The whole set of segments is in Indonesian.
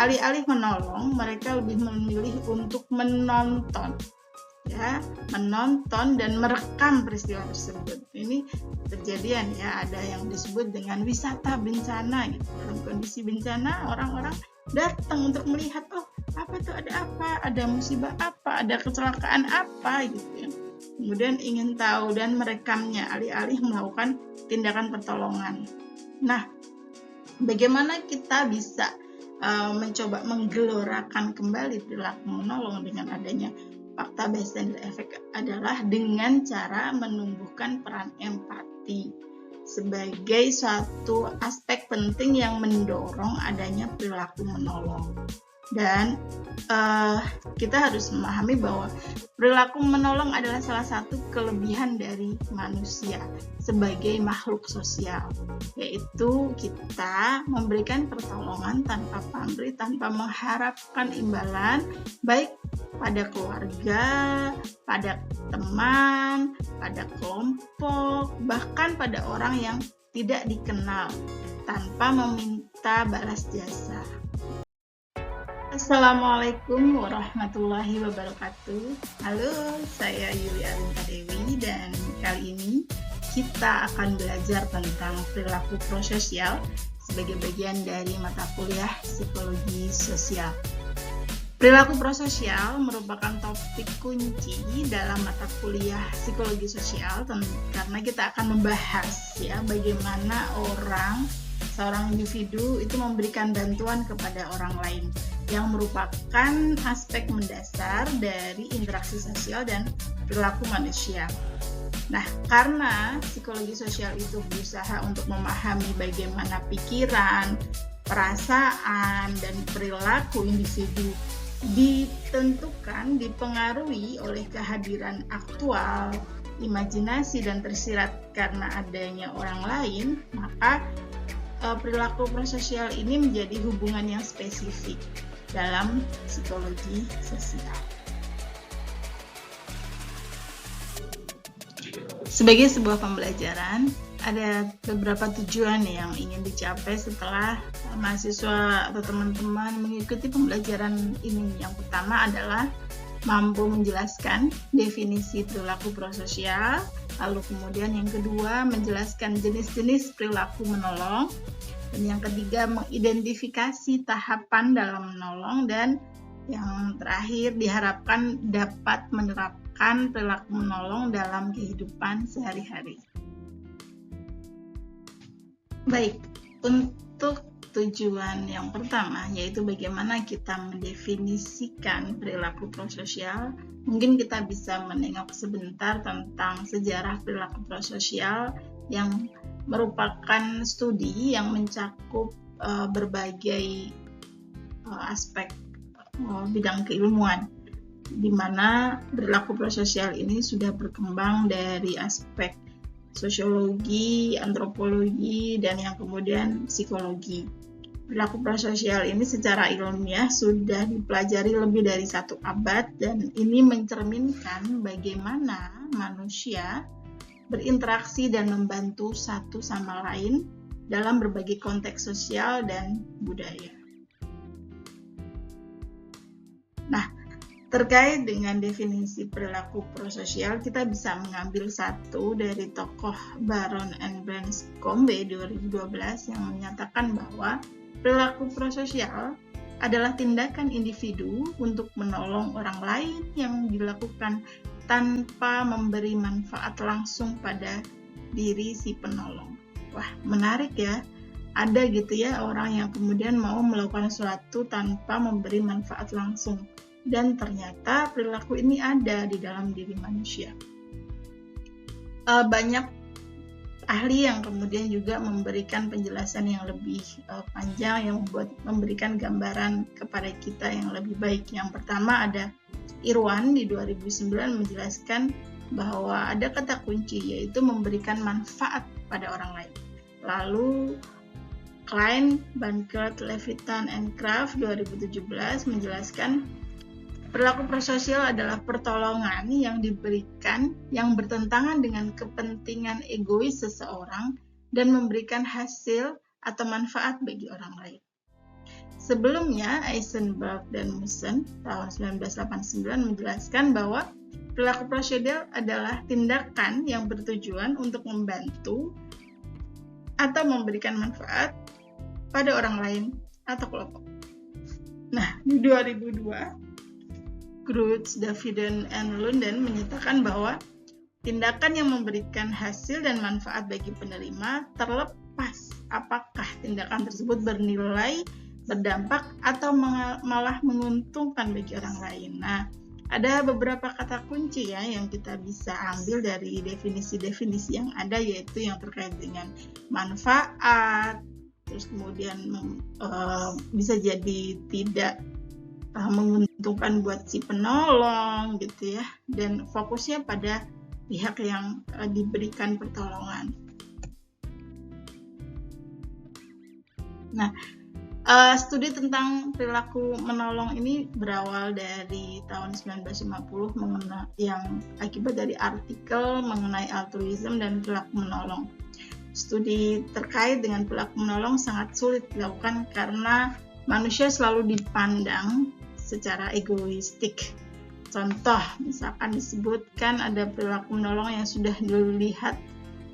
alih-alih menolong, mereka lebih memilih untuk menonton, ya, menonton dan merekam peristiwa tersebut. Ini kejadian, ya, ada yang disebut dengan wisata bencana gitu. Dalam kondisi bencana, orang-orang datang untuk melihat, oh, apa tuh, ada musibah apa, ada kecelakaan apa gitu, ya. Kemudian ingin tahu dan merekamnya alih-alih melakukan tindakan pertolongan. Nah, bagaimana kita bisa mencoba menggelorakan kembali perilaku menolong dengan adanya fakta bystander effect adalah dengan cara menumbuhkan peran empati sebagai suatu aspek penting yang mendorong adanya perilaku menolong. Dan kita harus memahami bahwa perilaku menolong adalah salah satu kelebihan dari manusia sebagai makhluk sosial, yaitu kita memberikan pertolongan tanpa pamrih, tanpa mengharapkan imbalan, baik pada keluarga, pada teman, pada kelompok, bahkan pada orang yang tidak dikenal, tanpa meminta balas jasa. Assalamualaikum warahmatullahi wabarakatuh. Halo, saya Yuli Arinta Dewi, dan kali ini kita akan belajar tentang perilaku prososial sebagai bagian dari mata kuliah psikologi sosial. Perilaku prososial merupakan topik kunci dalam mata kuliah psikologi sosial karena kita akan membahas, ya, bagaimana seorang individu itu memberikan bantuan kepada orang lain, yang merupakan aspek mendasar dari interaksi sosial dan perilaku manusia. Nah, karena psikologi sosial itu berusaha untuk memahami bagaimana pikiran, perasaan, dan perilaku individu ditentukan, dipengaruhi oleh kehadiran aktual, imajinasi, dan tersirat karena adanya orang lain, maka perilaku prososial ini menjadi hubungan yang spesifik dalam psikologi sosial. Sebagai sebuah pembelajaran, ada beberapa tujuan yang ingin dicapai setelah mahasiswa atau teman-teman mengikuti pembelajaran ini. Yang pertama adalah mampu menjelaskan definisi perilaku prososial, lalu kemudian yang kedua menjelaskan jenis-jenis perilaku menolong, dan yang ketiga mengidentifikasi tahapan dalam menolong, dan yang terakhir diharapkan dapat menerapkan perilaku menolong dalam kehidupan sehari-hari. Baik, untuk tujuan yang pertama, yaitu bagaimana kita mendefinisikan perilaku prososial, mungkin kita bisa menengok sebentar tentang sejarah perilaku prososial yang merupakan studi yang mencakup berbagai aspek bidang keilmuan, di mana perilaku prososial ini sudah berkembang dari aspek sosiologi, antropologi, dan yang kemudian psikologi. Perilaku prososial ini secara ilmiah sudah dipelajari lebih dari 1 abad, dan ini mencerminkan bagaimana manusia berinteraksi dan membantu satu sama lain dalam berbagai konteks sosial dan budaya. Nah, terkait dengan definisi perilaku prososial, kita bisa mengambil satu dari tokoh Baron and Branscombe 2012 yang menyatakan bahwa perilaku prososial adalah tindakan individu untuk menolong orang lain yang dilakukan tanpa memberi manfaat langsung pada diri si penolong. Wah, menarik ya. Ada gitu ya orang yang kemudian mau melakukan sesuatu tanpa memberi manfaat langsung. Dan ternyata perilaku ini ada di dalam diri manusia. Banyak ahli yang kemudian juga memberikan penjelasan yang lebih panjang yang memberikan gambaran kepada kita yang lebih baik. Yang pertama ada Irwan di 2009 menjelaskan bahwa ada kata kunci, yaitu memberikan manfaat pada orang lain. Lalu Klein, Bankert, Levitan, and Kraft 2017 menjelaskan perilaku prososial adalah pertolongan yang diberikan yang bertentangan dengan kepentingan egois seseorang dan memberikan hasil atau manfaat bagi orang lain. Sebelumnya, Eisenberg dan Musen tahun 1989 menjelaskan bahwa perilaku prosedal adalah tindakan yang bertujuan untuk membantu atau memberikan manfaat pada orang lain atau kelompok. Nah, di 2002, Groots, Daviden, and Lunden menyatakan bahwa tindakan yang memberikan hasil dan manfaat bagi penerima terlepas apakah tindakan tersebut bernilai, berdampak, atau malah menguntungkan bagi orang lain. Nah, ada beberapa kata kunci ya yang kita bisa ambil dari definisi-definisi yang ada, yaitu yang terkait dengan manfaat, terus kemudian bisa jadi tidak menguntungkan buat si penolong gitu ya, dan fokusnya pada pihak yang diberikan pertolongan. Nah, studi tentang perilaku menolong ini berawal dari tahun 1950 yang akibat dari artikel mengenai altruism dan perilaku menolong. Studi terkait dengan perilaku menolong sangat sulit dilakukan karena manusia selalu dipandang secara egoistik. Contoh, misalkan disebutkan ada perilaku menolong yang sudah dilihat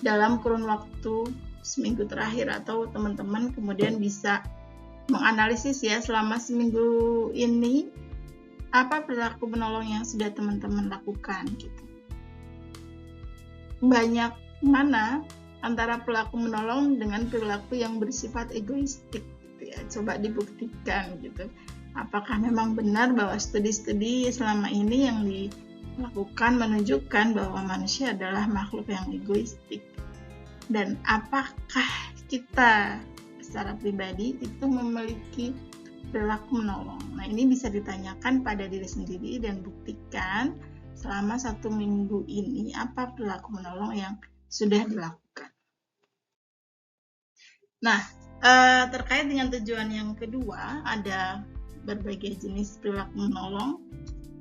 dalam kurun waktu seminggu terakhir, atau teman-teman kemudian bisa menganalisis ya selama seminggu ini apa perilaku menolong yang sudah teman-teman lakukan gitu. Banyak mana antara perilaku menolong dengan perilaku yang bersifat egoistik gitu ya. Coba dibuktikan gitu. Apakah memang benar bahwa studi-studi selama ini yang dilakukan menunjukkan bahwa manusia adalah makhluk yang egoistik? Dan apakah kita secara pribadi itu memiliki perilaku menolong? Nah, ini bisa ditanyakan pada diri sendiri dan buktikan selama 1 minggu ini apa perilaku menolong yang sudah dilakukan. Nah, terkait dengan tujuan yang kedua, ada berbagai jenis perilaku menolong,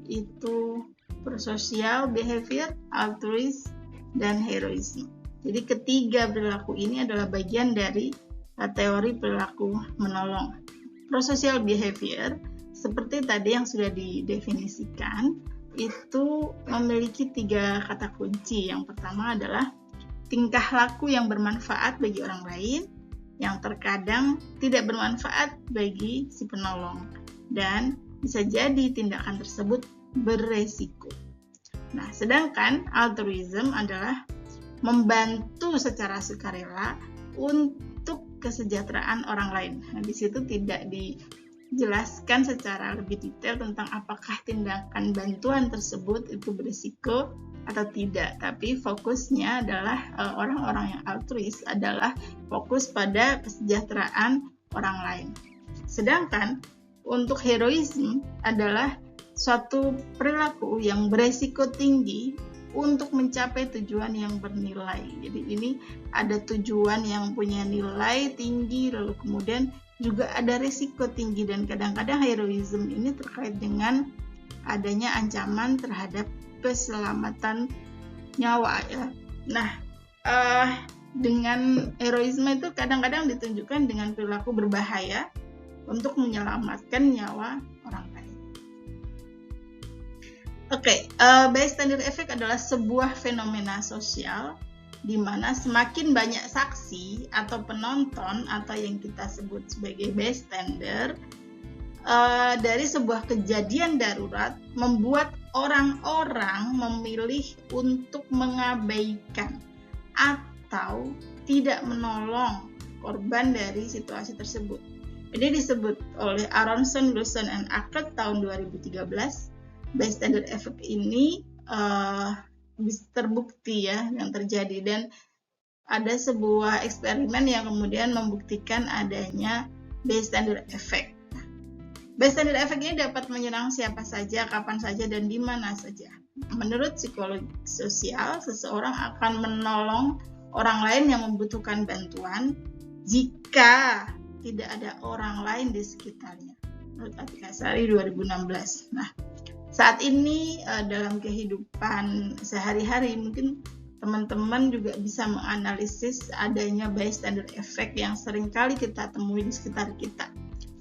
itu prososial, behavior, altruis, dan heroisme. Jadi ketiga perilaku ini adalah bagian dari teori perilaku menolong. Prososial behavior, seperti tadi yang sudah didefinisikan, itu memiliki 3 kata kunci. Yang pertama adalah tingkah laku yang bermanfaat bagi orang lain, yang terkadang tidak bermanfaat bagi si penolong, dan bisa jadi tindakan tersebut beresiko. Nah, sedangkan altruism adalah membantu secara sukarela untuk kesejahteraan orang lain. Nah, di situ tidak dijelaskan secara lebih detail tentang apakah tindakan bantuan tersebut itu berisiko atau tidak, tapi fokusnya adalah orang-orang yang altruis adalah fokus pada kesejahteraan orang lain. Sedangkan untuk heroisme adalah suatu perilaku yang beresiko tinggi untuk mencapai tujuan yang bernilai. Jadi ini ada tujuan yang punya nilai tinggi, lalu kemudian juga ada risiko tinggi, dan kadang-kadang heroisme ini terkait dengan adanya ancaman terhadap keselamatan nyawa ya. Nah, dengan heroisme itu kadang-kadang ditunjukkan dengan perilaku berbahaya untuk menyelamatkan nyawa orang lain. Bystander effect adalah sebuah fenomena sosial di mana semakin banyak saksi atau penonton atau yang kita sebut sebagai bystander dari sebuah kejadian darurat membuat orang-orang memilih untuk mengabaikan atau tidak menolong korban dari situasi tersebut. Ini disebut oleh Aronson, Wilson, and Ackert tahun 2013. Bystander effect ini terbukti ya yang terjadi, dan ada sebuah eksperimen yang kemudian membuktikan adanya bystander effect. Bystander effect ini dapat menyerang siapa saja, kapan saja, dan di mana saja. Menurut psikologi sosial, seseorang akan menolong orang lain yang membutuhkan bantuan jika tidak ada orang lain di sekitarnya. Menurut Atika Sari 2016. Nah, saat ini dalam kehidupan sehari-hari mungkin teman-teman juga bisa menganalisis adanya bystander effect yang seringkali kita temui di sekitar kita.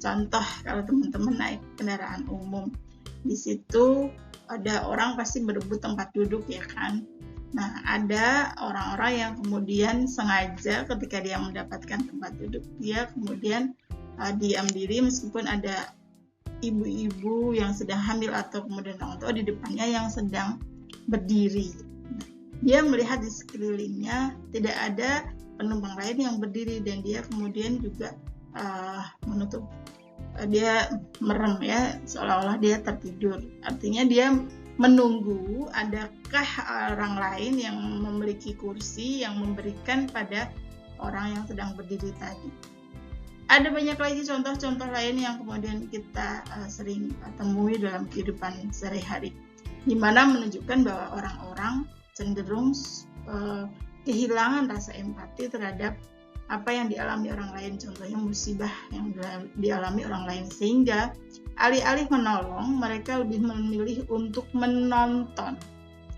Contoh, kalau teman-teman naik kendaraan umum, di situ ada orang pasti berebut tempat duduk ya kan. Nah, ada orang-orang yang kemudian sengaja ketika dia mendapatkan tempat duduk, dia kemudian diam diri meskipun ada ibu-ibu yang sedang hamil atau kemudian orang tua di depannya yang sedang berdiri. Nah, dia melihat di sekelilingnya tidak ada penumpang lain yang berdiri dan dia kemudian juga dia merem ya, seolah-olah dia tertidur. Artinya dia menunggu adakah orang lain yang memiliki kursi yang memberikan pada orang yang sedang berdiri tadi. Ada banyak lagi contoh-contoh lain yang kemudian kita sering temui dalam kehidupan sehari-hari, di mana menunjukkan bahwa orang-orang cenderung kehilangan rasa empati terhadap apa yang dialami orang lain, contohnya musibah yang dialami orang lain, sehingga alih-alih menolong, mereka lebih memilih untuk menonton,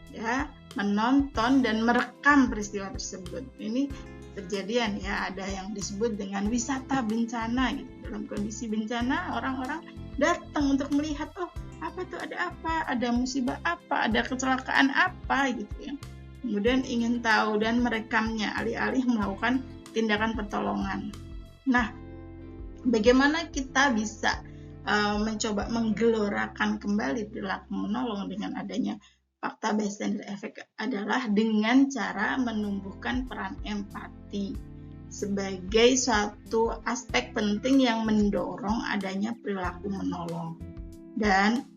ya, menonton dan merekam peristiwa tersebut. Ini kejadian ya, ada yang disebut dengan wisata bencana gitu. Dalam kondisi bencana, orang-orang datang untuk melihat, oh apa tuh, ada apa, ada musibah apa, ada kecelakaan apa gitu ya. Kemudian ingin tahu dan merekamnya alih-alih melakukan tindakan pertolongan. Nah, bagaimana kita bisa mencoba menggelorakan kembali perilaku menolong dengan adanya fakta bystander effect adalah dengan cara menumbuhkan peran empati sebagai suatu aspek penting yang mendorong adanya perilaku menolong. Dan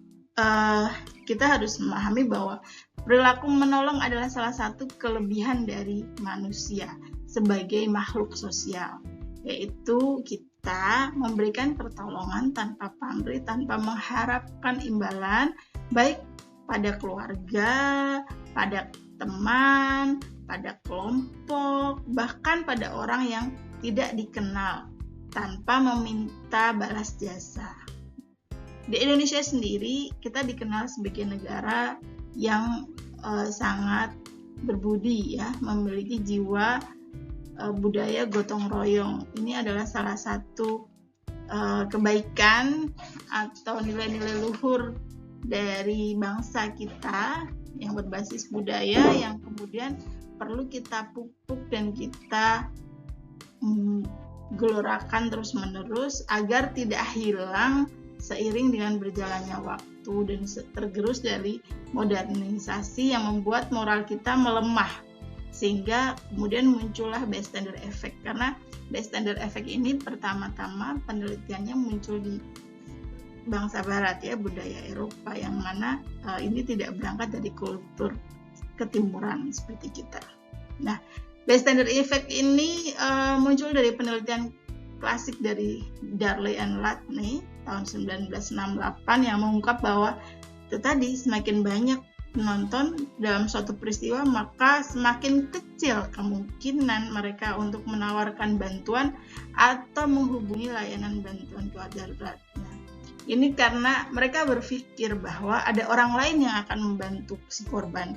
kita harus memahami bahwa perilaku menolong adalah salah satu kelebihan dari manusia sebagai makhluk sosial, yaitu kita memberikan pertolongan tanpa pamrih, tanpa mengharapkan imbalan, baik pada keluarga, pada teman, pada kelompok, bahkan pada orang yang tidak dikenal, tanpa meminta balas jasa. Di Indonesia sendiri, kita dikenal sebagai negara yang sangat berbudi ya, memiliki jiwa budaya gotong royong. Ini adalah salah satu kebaikan atau nilai-nilai luhur dari bangsa kita yang berbasis budaya, yang kemudian perlu kita pupuk dan kita gelorakan terus-menerus agar tidak hilang seiring dengan berjalannya waktu dan tergerus dari modernisasi yang membuat moral kita melemah, sehingga kemudian muncullah bystander effect. Karena bystander effect ini pertama-tama penelitiannya muncul di bangsa barat ya, budaya Eropa, yang mana ini tidak berangkat dari kultur ketimuran seperti kita. Nah, bystander effect ini muncul dari penelitian klasik dari Darley and Latney tahun 1968 yang mengungkap bahwa itu tadi, semakin banyak penonton dalam suatu peristiwa, maka semakin kecil kemungkinan mereka untuk menawarkan bantuan atau menghubungi layanan bantuan darurat. Nah, ini karena mereka berpikir bahwa ada orang lain yang akan membantu si korban.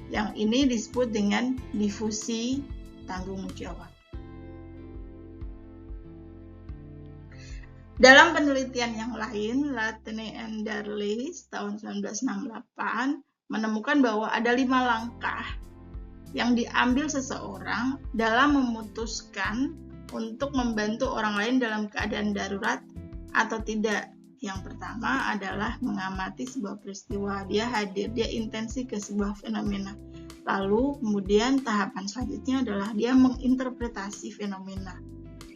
Yang ini disebut dengan difusi tanggung jawab. Dalam penelitian yang lain, Latney and Darley tahun 1968 menemukan bahwa ada 5 langkah yang diambil seseorang dalam memutuskan untuk membantu orang lain dalam keadaan darurat atau tidak. Yang pertama adalah mengamati sebuah peristiwa, dia hadir, dia intensi ke sebuah fenomena. Lalu kemudian tahapan selanjutnya adalah dia menginterpretasi fenomena.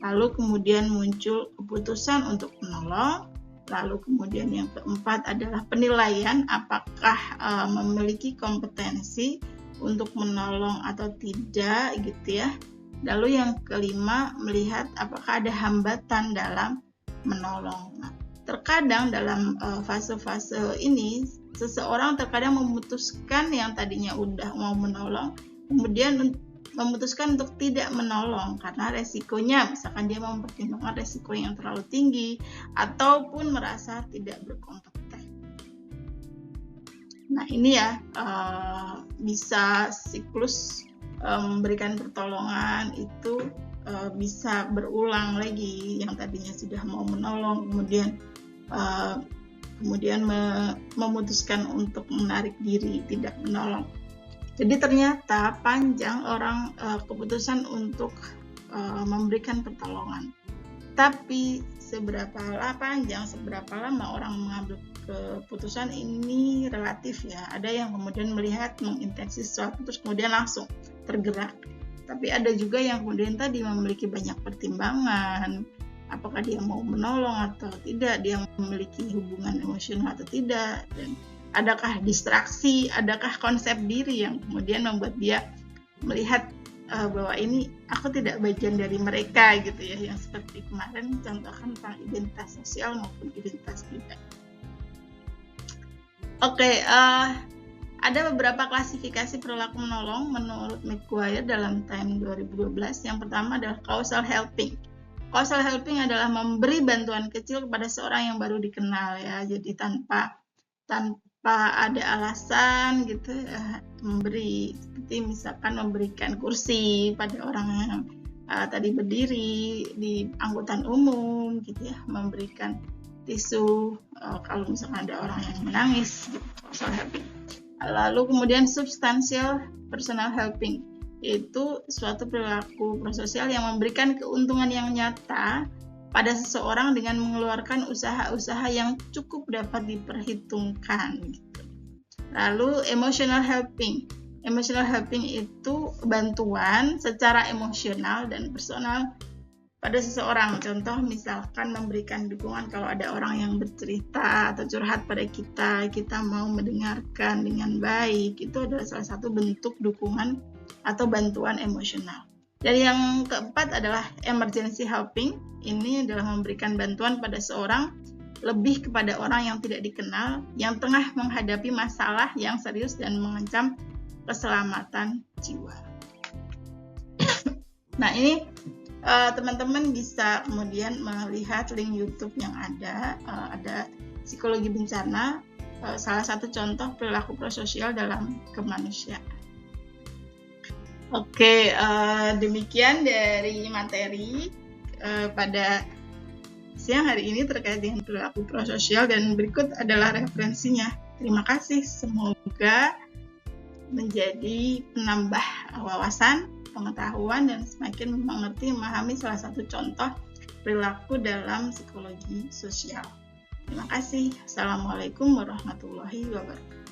Lalu kemudian muncul keputusan untuk menolong. Lalu kemudian yang keempat adalah penilaian apakah memiliki kompetensi untuk menolong atau tidak gitu ya. Lalu yang kelima, melihat apakah ada hambatan dalam menolong. Nah, terkadang dalam fase-fase ini seseorang terkadang memutuskan yang tadinya udah mau menolong, kemudian memutuskan untuk tidak menolong karena resikonya, misalkan dia mempertimbangkan resiko yang terlalu tinggi ataupun merasa tidak berkompeten. Nah ini ya bisa siklus memberikan pertolongan itu bisa berulang lagi, yang tadinya sudah mau menolong kemudian memutuskan untuk menarik diri, tidak menolong. Jadi ternyata panjang orang keputusan untuk memberikan pertolongan. Tapi seberapa lama orang mengambil keputusan ini relatif ya. Ada yang kemudian melihat mengintensif sesuatu terus kemudian langsung tergerak. Tapi ada juga yang kemudian tadi memiliki banyak pertimbangan, apakah dia mau menolong atau tidak, dia memiliki hubungan emosional atau tidak, dan adakah distraksi, adakah konsep diri yang kemudian membuat dia melihat bahwa ini aku tidak bagian dari mereka gitu ya, yang seperti kemarin contohkan tentang identitas sosial maupun identitas pribadi. Oke, ada beberapa klasifikasi perilaku menolong menurut McGuire dalam Time 2012. Yang pertama adalah causal helping. Causal helping adalah memberi bantuan kecil kepada seorang yang baru dikenal ya. Jadi tanpa ada alasan gitu memberi, seperti misalkan memberikan kursi pada orang yang tadi berdiri di angkutan umum gitu ya, memberikan tisu kalau misalkan ada orang yang menangis gitu, causal helping. Lalu kemudian substantial personal helping, yaitu suatu perilaku prososial yang memberikan keuntungan yang nyata pada seseorang dengan mengeluarkan usaha-usaha yang cukup dapat diperhitungkan gitu. Lalu emotional helping. Emotional helping itu bantuan secara emosional dan personal pada seseorang. Contoh misalkan memberikan dukungan kalau ada orang yang bercerita atau curhat pada kita mau mendengarkan dengan baik. Itu adalah salah satu bentuk dukungan atau bantuan emosional. Dan yang keempat adalah emergency helping. Ini adalah memberikan bantuan pada seorang, lebih kepada orang yang tidak dikenal, yang tengah menghadapi masalah yang serius dan mengancam keselamatan jiwa. Nah ini teman-teman bisa kemudian melihat link YouTube yang ada psikologi bencana, salah satu contoh perilaku prososial dalam kemanusiaan. Oke, demikian dari materi pada siang hari ini terkait dengan perilaku prososial, dan berikut adalah referensinya. Terima kasih, semoga menjadi penambah wawasan, pengetahuan, dan semakin mengerti memahami salah satu contoh perilaku dalam psikologi sosial. Terima kasih. Assalamualaikum warahmatullahi wabarakatuh.